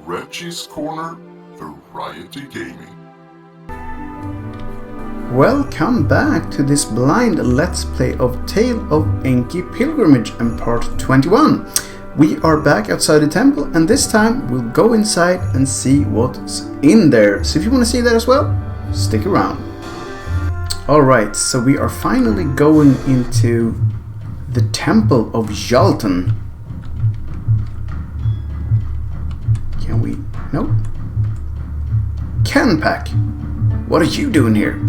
Reggie's Corner Variety Gaming. Welcome back to this blind Let's Play of Tale of Enki Pilgrimage and Part 21. We are back outside the temple, and this time we'll go inside and see what's in there. So if you want to see that as well, stick around. Alright, so we are finally going into the Temple of Yultan. Can we? No? Canpack, what are you doing here?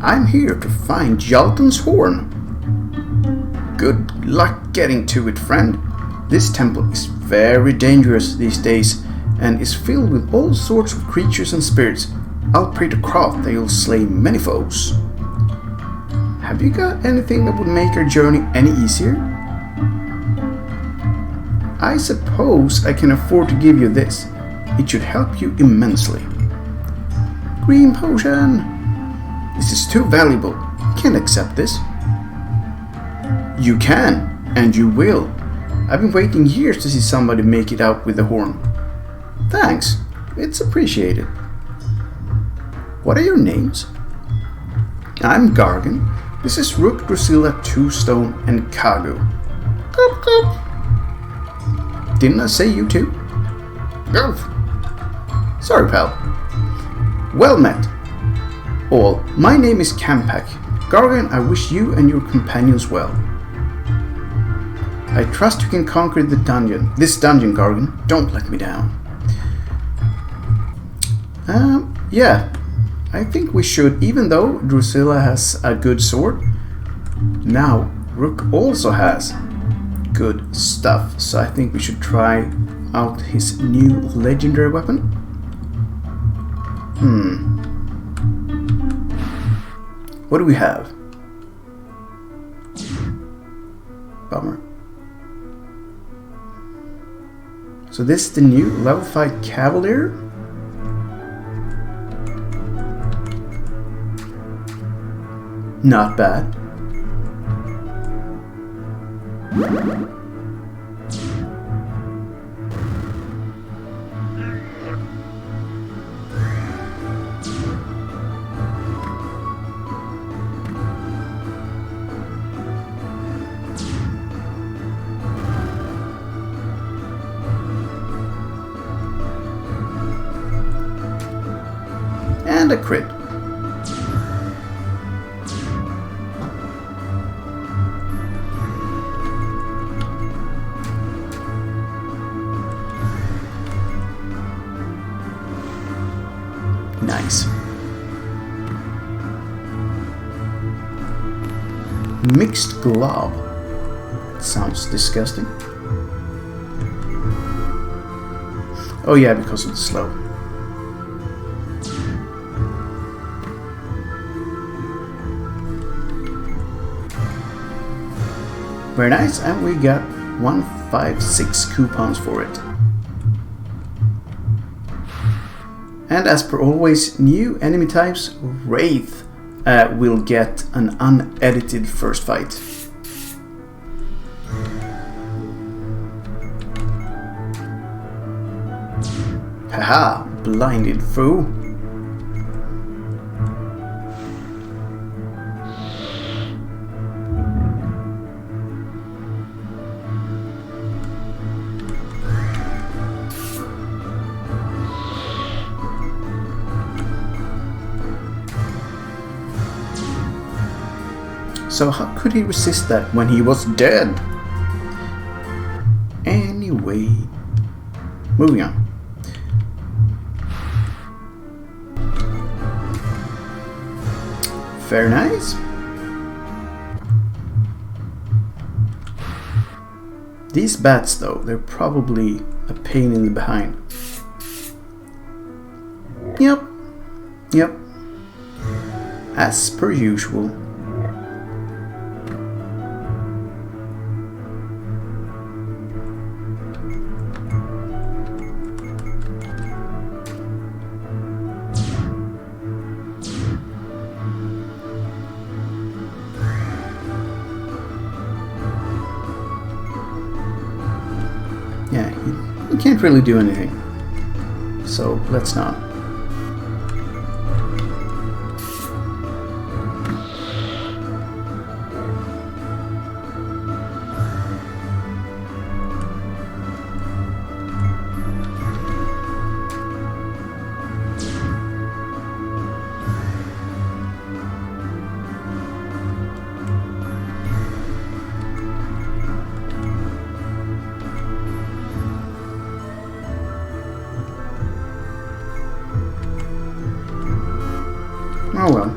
I'm here to find Yultan's horn. Good luck getting to it, friend. This temple is very dangerous these days and is filled with all sorts of creatures and spirits. I'll pray to Croft that you'll slay many foes. Have you got anything that would make our journey any easier? I suppose I can afford to give you this. It should help you immensely. Green potion! This is too valuable. I can't accept this. You can, and you will. I've been waiting years to see somebody make it out with the horn. Thanks, it's appreciated. What are your names? I'm Gargan. This is Rook, Drusilla, Two Stone, and Kagu. Coop, coop. Didn't I say you too? Goof. Sorry, pal. Well met. All, my name is Canpack. Gargan, I wish you and your companions well. I trust you can conquer this dungeon, Gargan. Don't let me down. Yeah, I think we should, even though Drusilla has a good sword. Now, Rook also has good stuff, so I think we should try out his new legendary weapon. What do we have? Bummer. So this is the new level 5 Cavalier. Not bad. And a crit. Nice. Mixed glove. Sounds disgusting. Oh yeah, because of the slow. Very nice, and we got 156 coupons for it. And as per always, new enemy types, Wraith, will get an unedited first fight. Haha, blinded fool. So how could he resist that when he was dead? Anyway, moving on. Very nice. These bats though, they're probably a pain in the behind. Yep. As per usual. we can't really do anything. So let's not. Oh well.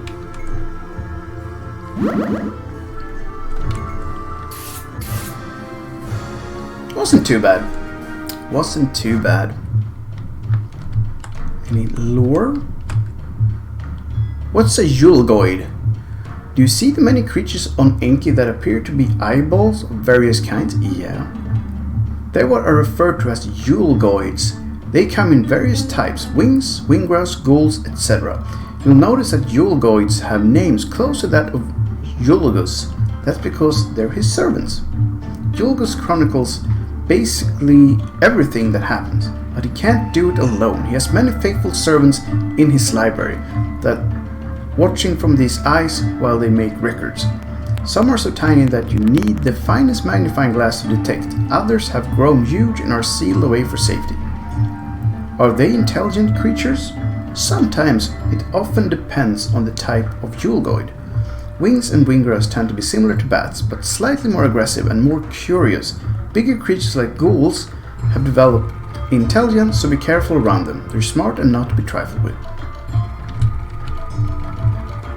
Wasn't too bad. Wasn't too bad. Any lore? What's a Yulgoid? Do you see the many creatures on Enki that appear to be eyeballs of various kinds? Yeah. They are referred to as Yulgoids. They come in various types: wings, winggrouse, ghouls, etc. You'll notice that Yulgoids have names close to that of Yulgus. That's because they're his servants. Yulgus chronicles basically everything that happens, but he can't do it alone. He has many faithful servants in his library that watching from these eyes while they make records. Some are so tiny that you need the finest magnifying glass to detect. Others have grown huge and are sealed away for safety. Are they intelligent creatures? Sometimes. It often depends on the type of Yulgoid. Wings and winggrouse tend to be similar to bats, but slightly more aggressive and more curious. Bigger creatures like ghouls have developed intelligence, so be careful around them. They're smart and not to be trifled with.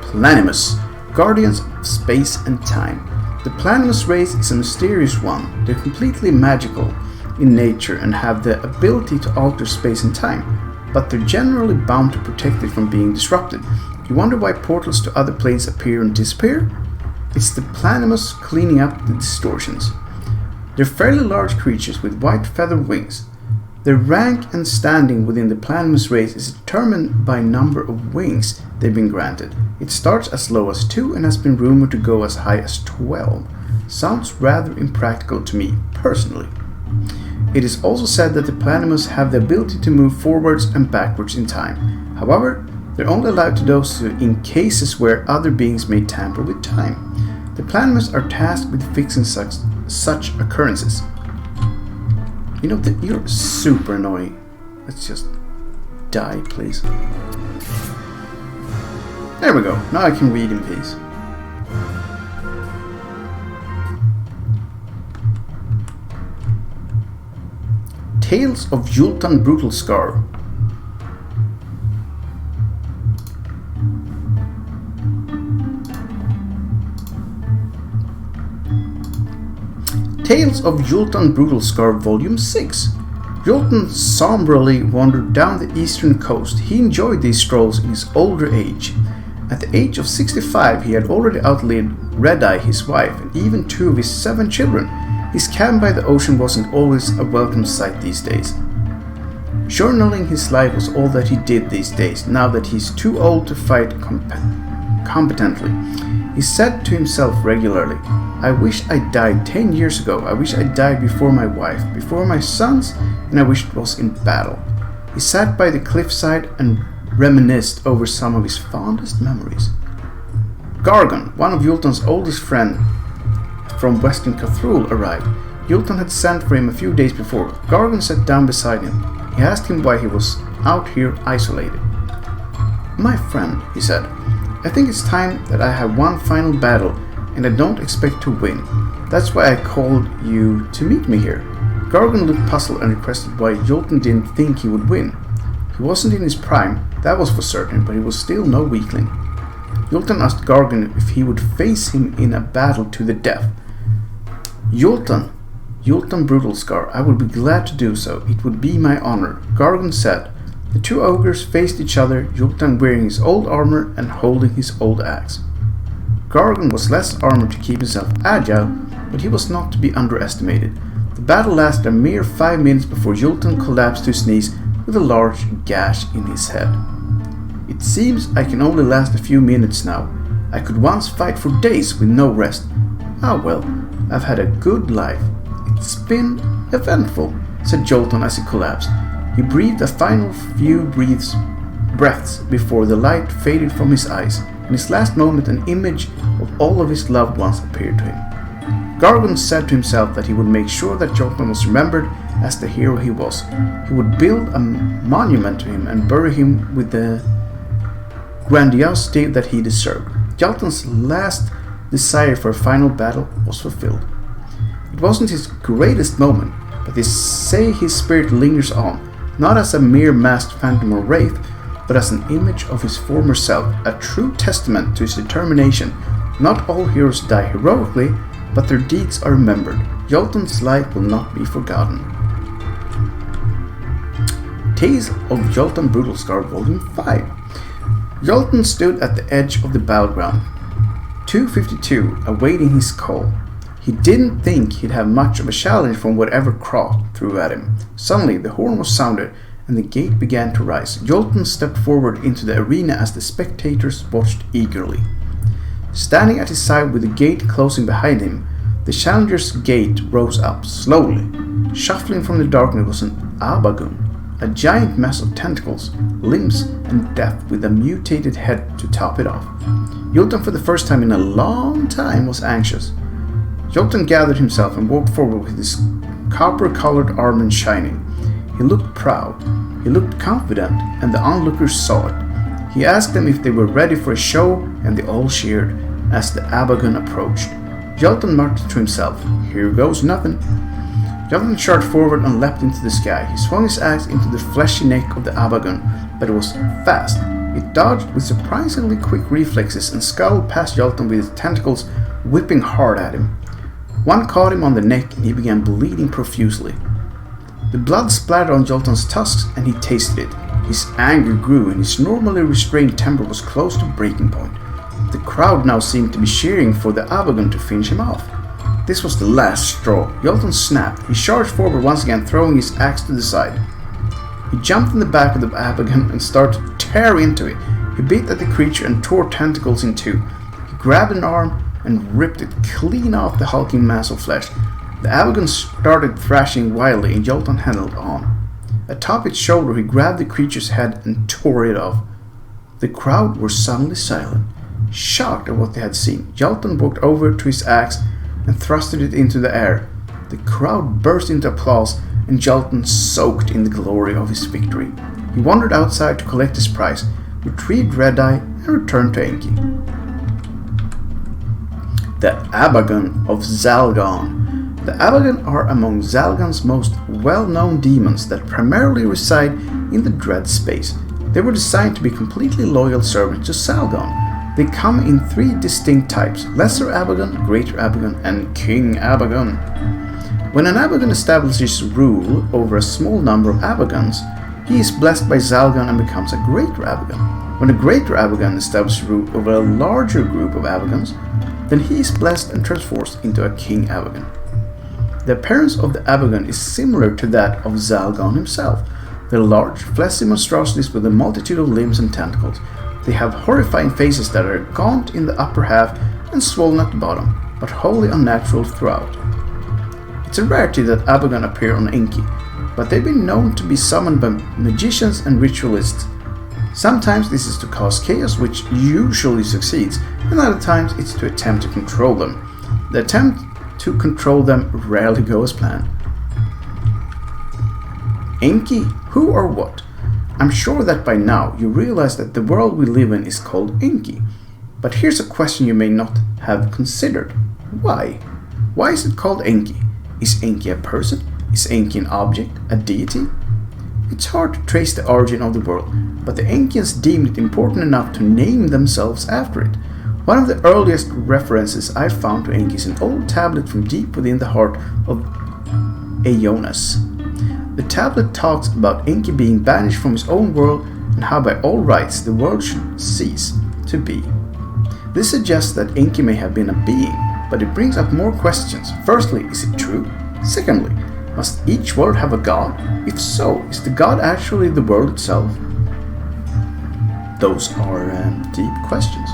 Planimus, guardians of space and time. The Planimus race is a mysterious one. They're completely magical in nature and have the ability to alter space and time, but they're generally bound to protect it from being disrupted. You wonder why portals to other planes appear and disappear? It's the Planimus cleaning up the distortions. They're fairly large creatures with white feathered wings. Their rank and standing within the Planimus race is determined by number of wings they've been granted. It starts as low as 2 and has been rumored to go as high as 12. Sounds rather impractical to me, personally. It is also said that the Planimus have the ability to move forwards and backwards in time. However, they're only allowed to do so in cases where other beings may tamper with time. The Planimus are tasked with fixing such occurrences. You know, you're super annoying. Let's just die, please. There we go. Now I can read in peace. Tales of Yultan Brutalscar. Tales of Yultan Brutalscar Volume 6. Yultan somberly wandered down the eastern coast. He enjoyed these strolls in his older age. At the age of 65, he had already outlived Red-Eye, his wife, and even 2 of his 7 children. His cabin by the ocean wasn't always a welcome sight these days. Journaling his life was all that he did these days, now that he's too old to fight competently. He said to himself regularly, "I wish I died 10 years ago. I wish I died before my wife, before my sons, and I wish it was in battle." He sat by the cliffside and reminisced over some of his fondest memories. Gargan, one of Yultan's oldest friends from Western Cathrul, arrived. Yultan had sent for him a few days before. Gargan sat down beside him. He asked him why he was out here isolated. "My friend," he said, "I think it's time that I have one final battle, and I don't expect to win. That's why I called you to meet me here." Gargan looked puzzled and requested why Yultan didn't think he would win. He wasn't in his prime, that was for certain, but he was still no weakling. Yultan asked Gargan if he would face him in a battle to the death. Yultan Brutalscar, I would be glad to do so. It would be my honor," Gargan said. The 2 ogres faced each other, Yultan wearing his old armor and holding his old axe. Gargan was less armored to keep himself agile, but he was not to be underestimated. The battle lasted a mere 5 minutes before Yultan collapsed to his knees with a large gash in his head. "It seems I can only last a few minutes now. I could once fight for days with no rest. Ah well, I've had a good life. It's been eventful. said Yultan as he collapsed. He breathed a final few breaths before the light faded from his eyes. In his last moment, an image of all of his loved ones appeared to him. Gargan said to himself that he would make sure that Yultan was remembered as the hero he was. He would build a monument to him and bury him with the grandiosity that he deserved. Yultan's last desire for a final battle was fulfilled. It wasn't his greatest moment, but they say his spirit lingers on, not as a mere masked phantom or wraith, but as an image of his former self, a true testament to his determination. Not all heroes die heroically, but their deeds are remembered. Yultan's life will not be forgotten. Tales of Yultan Brutalscar Volume 5. Yultan stood at the edge of the battleground, 252, awaiting his call. He didn't think he'd have much of a challenge from whatever Krot threw at him. Suddenly, the horn was sounded, and the gate began to rise. Yultan stepped forward into the arena as the spectators watched eagerly. Standing at his side with the gate closing behind him, the challenger's gate rose up slowly. Shuffling from the darkness was an Abagun, a giant mass of tentacles, limbs, and death with a mutated head to top it off. Yultan, for the first time in a long time, was anxious. Yultan gathered himself and walked forward with his copper-colored armor shining. He looked proud, he looked confident, and the onlookers saw it. He asked them if they were ready for a show, and they all cheered as the Abagun approached. Yultan muttered to himself, "Here goes nothing." Yultan charged forward and leapt into the sky. He swung his axe into the fleshy neck of the Abagun, but it was fast. It dodged with surprisingly quick reflexes and scuttled past Yultan with its tentacles whipping hard at him. One caught him on the neck and he began bleeding profusely. The blood splattered on Yultan's tusks and he tasted it. His anger grew and his normally restrained temper was close to breaking point. The crowd now seemed to be cheering for the Abagun to finish him off. This was the last straw. Yultan snapped. He charged forward once again, throwing his axe to the side. He jumped in the back of the Abagun and started to tear into it. He bit at the creature and tore tentacles in two. He grabbed an arm and ripped it clean off the hulking mass of flesh. The Abagun started thrashing wildly and Yultan held on. Atop its shoulder he grabbed the creature's head and tore it off. The crowd were suddenly silent, shocked at what they had seen. Yultan walked over to his axe and thrusted it into the air. The crowd burst into applause and Yultan soaked in the glory of his victory. He wandered outside to collect his prize, retrieved Red-Eye, and returned to Enki. The Abagun of Zalgan. The Abagun are among Zalgan's most well-known demons that primarily reside in the Dread Space. They were designed to be completely loyal servants to Zalgan. They come in three distinct types: Lesser Abagun, Greater Abagun, and King Abagun. When an Abagun establishes rule over a small number of Abaguns, he is blessed by Zalgan and becomes a Greater Abagun. When a Greater Abagun establishes rule over a larger group of Abaguns, then he is blessed and transforms into a King Abagun. The appearance of the Abagun is similar to that of Zalgan himself. They're large, fleshy monstrosities with a multitude of limbs and tentacles. They have horrifying faces that are gaunt in the upper half and swollen at the bottom, but wholly unnatural throughout. It's a rarity that Abagun appear on Enki, but they've been known to be summoned by magicians and ritualists. Sometimes this is to cause chaos, which usually succeeds, and other times it's to attempt to control them. The attempt to control them rarely goes as planned. Enki, who or what? I'm sure that by now you realize that the world we live in is called Enki. But here's a question you may not have considered. Why? Why is it called Enki? Is Enki a person? Is Enki an object? A deity? It's hard to trace the origin of the world, but the Enkians deemed it important enough to name themselves after it. One of the earliest references I found to Enki is an old tablet from deep within the heart of Aeonas. The tablet talks about Enki being banished from his own world and how by all rights the world should cease to be. This suggests that Enki may have been a being, but it brings up more questions. Firstly, is it true? Secondly, must each world have a god? If so, is the god actually the world itself? Those are deep questions.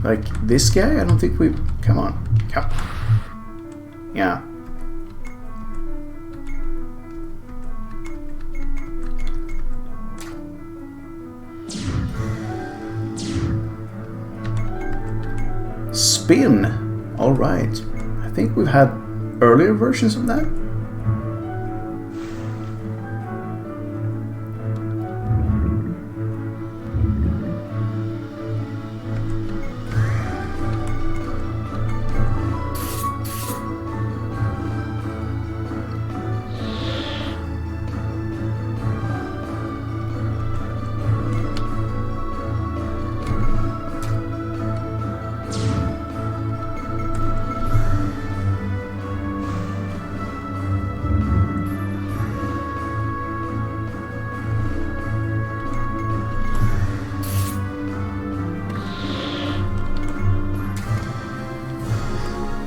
Like this guy? I don't think we... Come on. Come. Yeah. Spin. Alright. I think we've had earlier versions of that.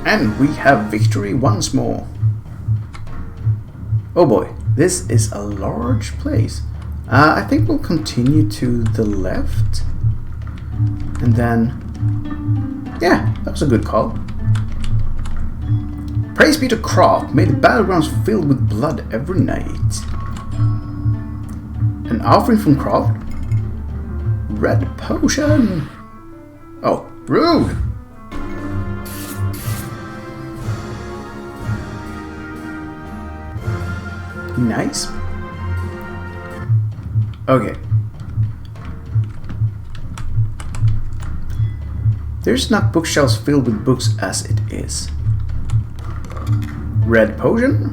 And we have victory once more. Oh boy, this is a large place. I think we'll continue to the left. And then... Yeah, that was a good call. Praise be to Croft, may the battlegrounds filled with blood every night. An offering from Croft? Red potion! Oh, rude! Nice. Okay. There's not bookshelves filled with books as it is. Red potion?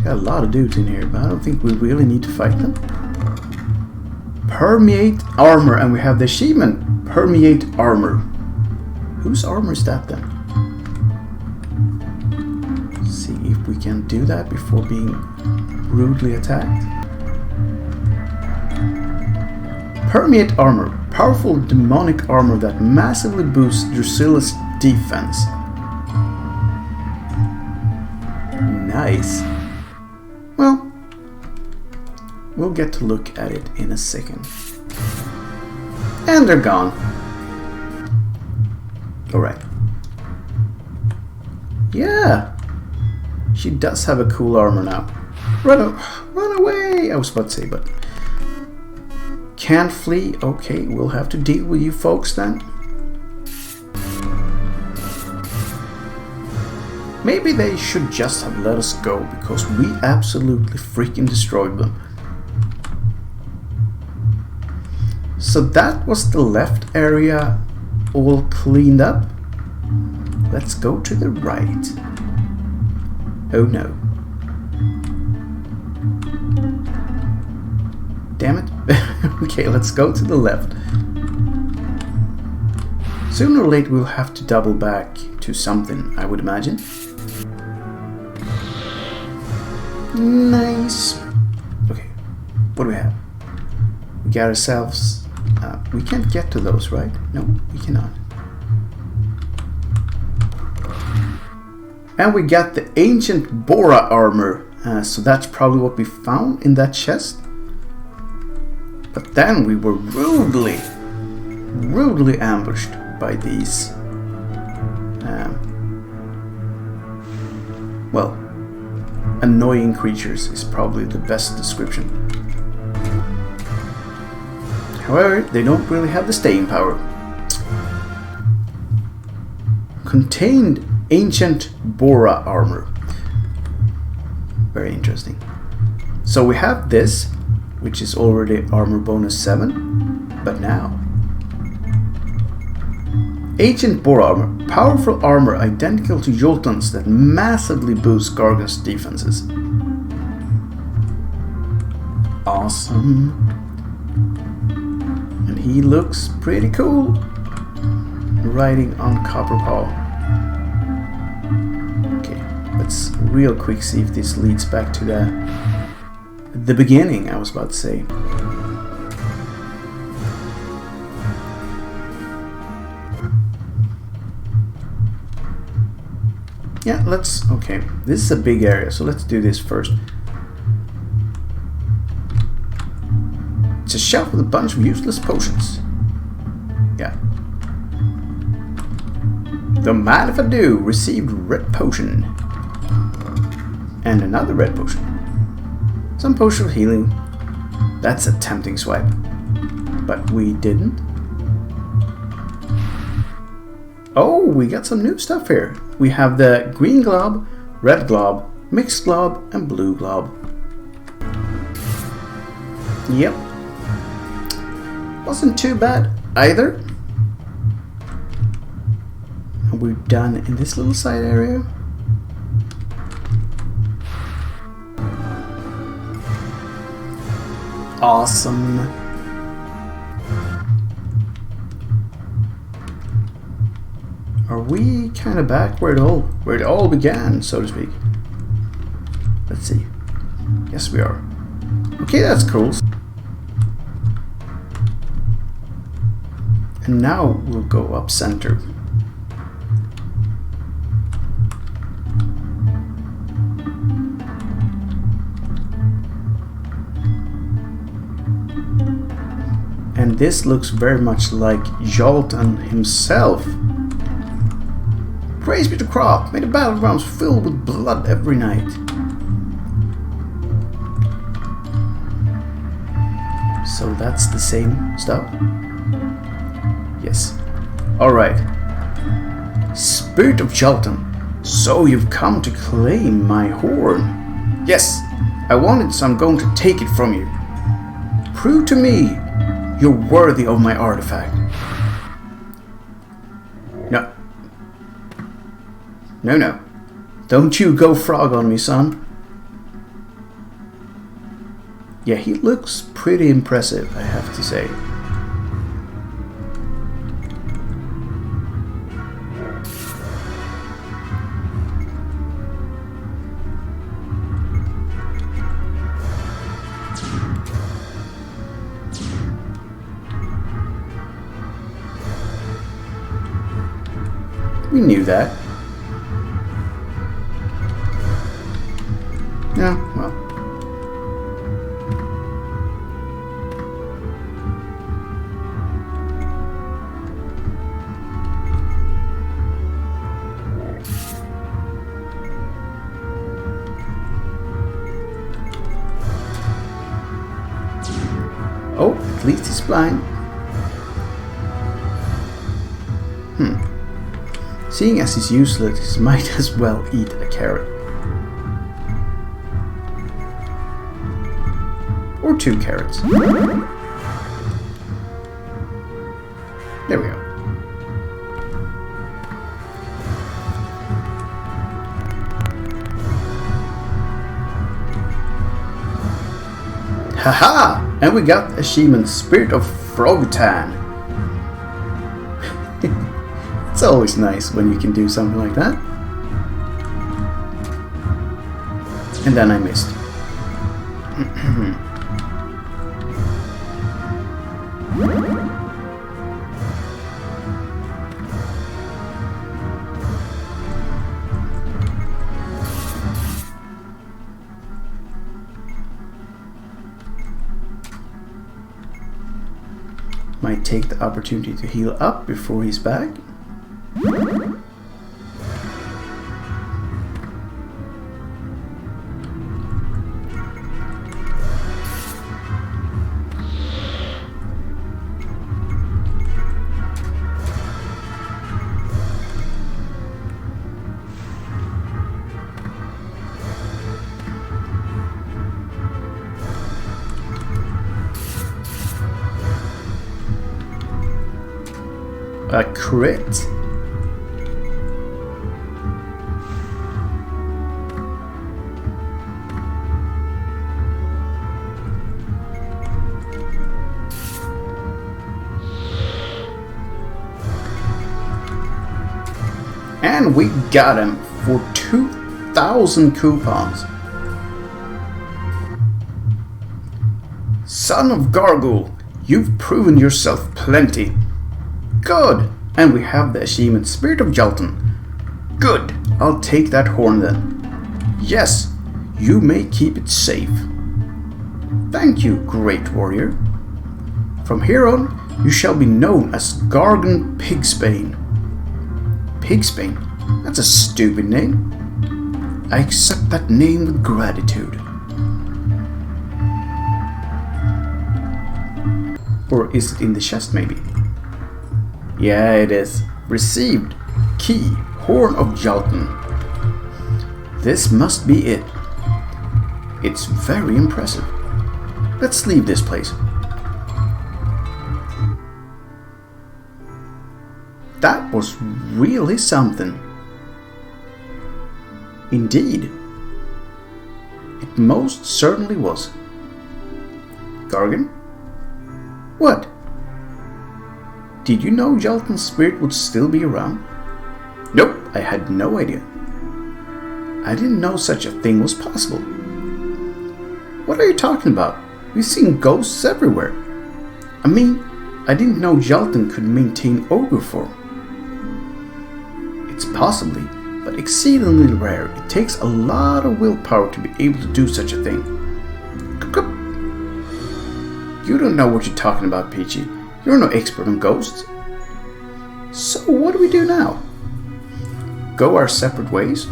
Got a lot of dudes in here, but I don't think we really need to fight them. Permiate Armour, and we have the achievement Permiate Armour. Whose armor is that then? See if we can do that before being rudely attacked. Permiate Armour, powerful demonic armor that massively boosts Drusilla's defense. Nice. Well, we'll get to look at it in a second. And they're gone. Alright. Yeah. She does have a cool armor now. Run away! I was about to say, but... Can't flee? Okay, we'll have to deal with you folks then. Maybe they should just have let us go, because we absolutely freaking destroyed them. So that was the left area all cleaned up. Let's go to the right. Oh no. Damn it. Okay, let's go to the left. Sooner or later we'll have to double back to something, I would imagine. Nice. Okay, what do we have? We got ourselves... we can't get to those, right? No, we cannot. And we got the ancient Boarah armor. So that's probably what we found in that chest. But then we were rudely ambushed by these, well, annoying creatures is probably the best description. However, they don't really have the staying power. Contained ancient Boarah armor. Very interesting. So we have this, which is already armor bonus 7, but now ancient Boarah armor, powerful armor identical to Yultan's that massively boosts Gargan's defenses. Awesome. And he looks pretty cool, riding on Copperpaw. Okay, let's real quick see if this leads back to the beginning, I was about to say. Yeah, let's... Okay, this is a big area, so let's do this first. It's a shelf with a bunch of useless potions. The man of ado received red potion. And another red potion. Some potion of healing. That's a tempting swipe. But we didn't. Oh, we got some new stuff here. We have the green glob, red glob, mixed glob, and blue glob. Yep. Wasn't too bad either. And we're done in this little side area. Awesome. Are we kind of back where it all began, so to speak? Let's see. Yes, we are. Okay, that's cool. And now we'll go up center. And this looks very much like Yultan himself. Praise be to Crop, may the battlegrounds fill with blood every night. So that's the same stuff? Yes. Alright. Spirit of Yultan, so you've come to claim my horn. Yes, I want it, so I'm going to take it from you. Prove to me you're worthy of my artifact. No. No. Don't you go frog on me, son. Yeah, he looks pretty impressive, I have to say. We knew that. Yeah, well. Oh, at least he's blind. Seeing as he's useless, he might as well eat a carrot. Or 2 carrots. There we go. Haha! And we got achievement Spirit of Frogtan. It's always nice when you can do something like that. And then I missed. Might take the opportunity to heal up before he's back. A crit. And we got him for 2,000 coupons. Son of Gargoyle, you've proven yourself plenty. Good! And we have the achievement Spirit of Yultan. Good! I'll take that horn then. Yes, you may keep it safe. Thank you, great warrior. From here on, you shall be known as Gargan Pigsbane. Pigsbane? That's a stupid name. I accept that name with gratitude. Or is it in the chest, maybe? Yeah, it is. Received. Key. Horn of Yultan. This must be it. It's very impressive. Let's leave this place. That was really something. Indeed. It most certainly was. Gargan? What? Did you know Yultan's spirit would still be around? Nope, I had no idea. I didn't know such a thing was possible. What are you talking about? We've seen ghosts everywhere. I mean, I didn't know Yultan could maintain ogre form. It's possibly, but exceedingly rare. It takes a lot of willpower to be able to do such a thing. You don't know what you're talking about, Peachy. You're no expert on ghosts. So what do we do now? Go our separate ways?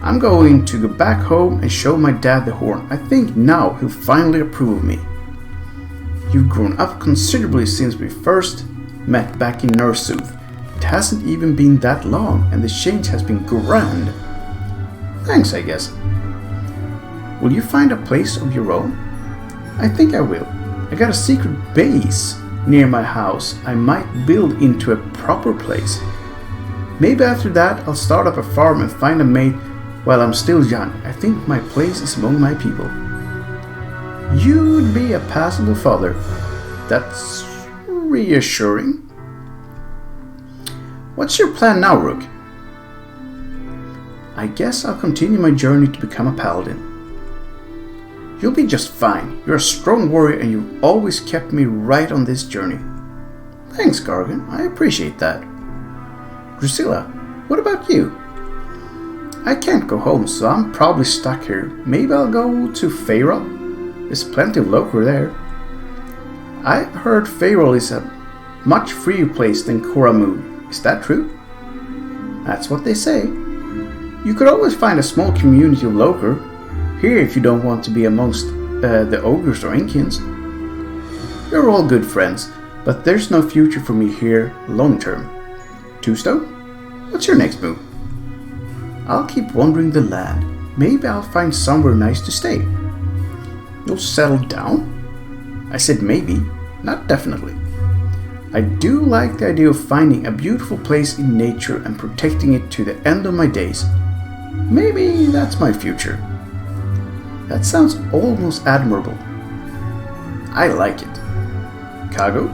I'm going to go back home and show my dad the horn. I think now he'll finally approve of me. You've grown up considerably since we first met back in Nursooth. It hasn't even been that long, and the change has been grand. Thanks, I guess. Will you find a place of your own? I think I will. I got a secret base near my house I might build into a proper place. Maybe after that I'll start up a farm and find a mate while I'm still young. I think my place is among my people. You'd be a passable father. That's reassuring. What's your plan now, Rook? I guess I'll continue my journey to become a paladin. You'll be just fine. You're a strong warrior and you've always kept me right on this journey. Thanks, Gargan. I appreciate that. Drusilla, what about you? I can't go home, so I'm probably stuck here. Maybe I'll go to Faerol. There's plenty of locre there. I heard Faerol is a much freer place than Koramu. Is that true? That's what they say. You could always find a small community of locre here if you don't want to be amongst the ogres or Enkians. You're all good friends, but there's no future for me here long term. Two-Stone, what's your next move? I'll keep wandering the land. Maybe I'll find somewhere nice to stay. You'll settle down? I said maybe, not definitely. I do like the idea of finding a beautiful place in nature and protecting it to the end of my days. Maybe that's my future. That sounds almost admirable. I like it. Kago?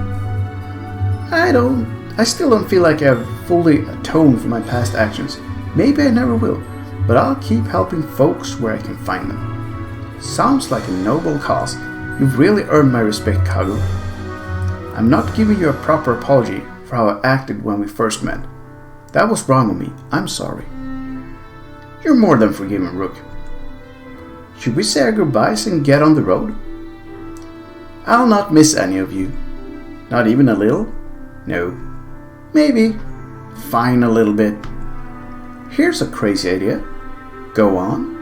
I still don't feel like I've fully atoned for my past actions. Maybe I never will, but I'll keep helping folks where I can find them. Sounds like a noble cause. You've really earned my respect, Kago. I'm not giving you a proper apology for how I acted when we first met. That was wrong of me. I'm sorry. You're more than forgiven, Rook. Should we say our goodbyes and get on the road? I'll not miss any of you. Not even a little? No. Maybe. Fine, a little bit. Here's a crazy idea. Go on.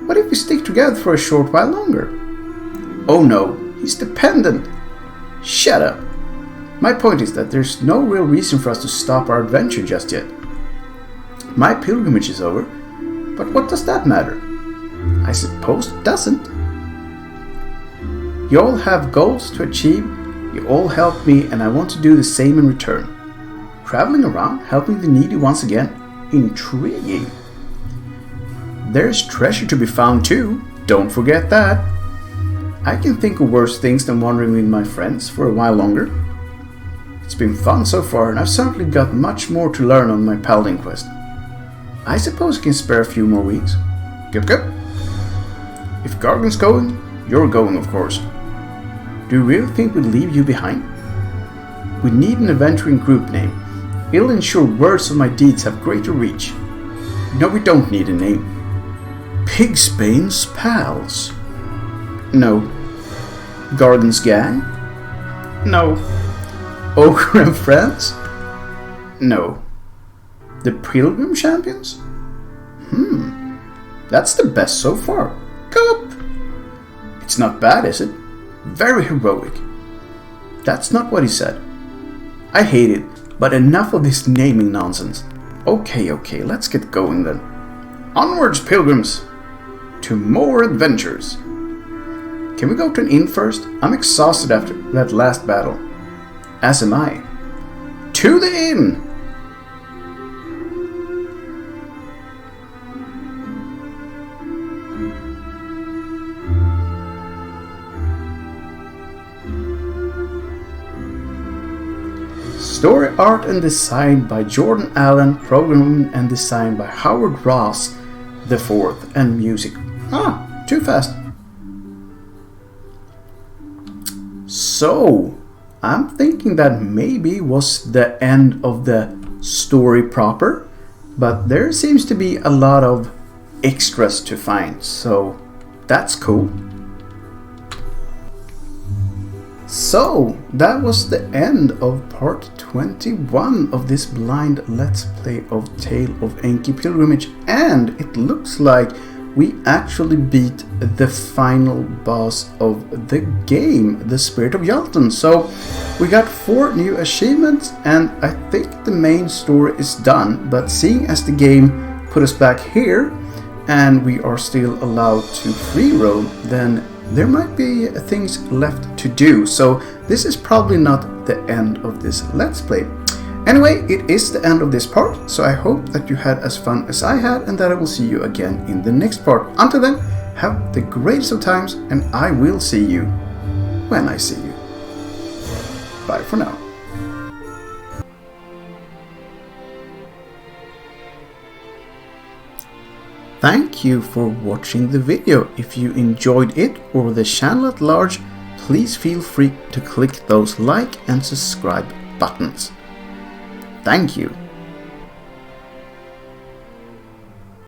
What if we stick together for a short while longer? Oh no, he's dependent. Shut up. My point is that there's no real reason for us to stop our adventure just yet. My pilgrimage is over, but what does that matter? I suppose it doesn't. You all have goals to achieve, you all help me, and I want to do the same in return. Traveling around, helping the needy once again. Intriguing. There's treasure to be found too, don't forget that. I can think of worse things than wandering with my friends for a while longer. It's been fun so far, and I've certainly got much more to learn on my paladin quest. I suppose I can spare a few more weeks. Gup gup. If Gargan's going, you're going, of course. Do you really think we'd leave you behind? We need an adventuring group name. It'll ensure words of my deeds have greater reach. No, we don't need a name. Pigsbane's Pals. No. Gargan's Gang? No. Ogre and Friends? No. The Pilgrim Champions? That's the best so far. Go up! It's not bad, is it? Very heroic. That's not what he said. I hate it, but enough of this naming nonsense. Okay, let's get going then. Onwards, pilgrims! To more adventures! Can we go to an inn first? I'm exhausted after that last battle. As am I. To the inn! Story, art and design by Jordan Allen, programming and design by Howard Ross IV, and music. Too fast. So, I'm thinking that maybe was the end of the story proper, but there seems to be a lot of extras to find, so that's cool. So, that was the end of part 21 of this blind let's play of Tale of Enki Pilgrimage, and it looks like we actually beat the final boss of the game, the Spirit of Yultan. So, we got 4 new achievements, and I think the main story is done, but seeing as the game put us back here, and we are still allowed to free roam, then there might be things left to do, so this is probably not the end of this Let's Play. Anyway, it is the end of this part, so I hope that you had as fun as I had, and that I will see you again in the next part. Until then, have the greatest of times, and I will see you when I see you. Bye for now. Thank you for watching the video. If you enjoyed it or the channel at large, please feel free to click those like and subscribe buttons. Thank you.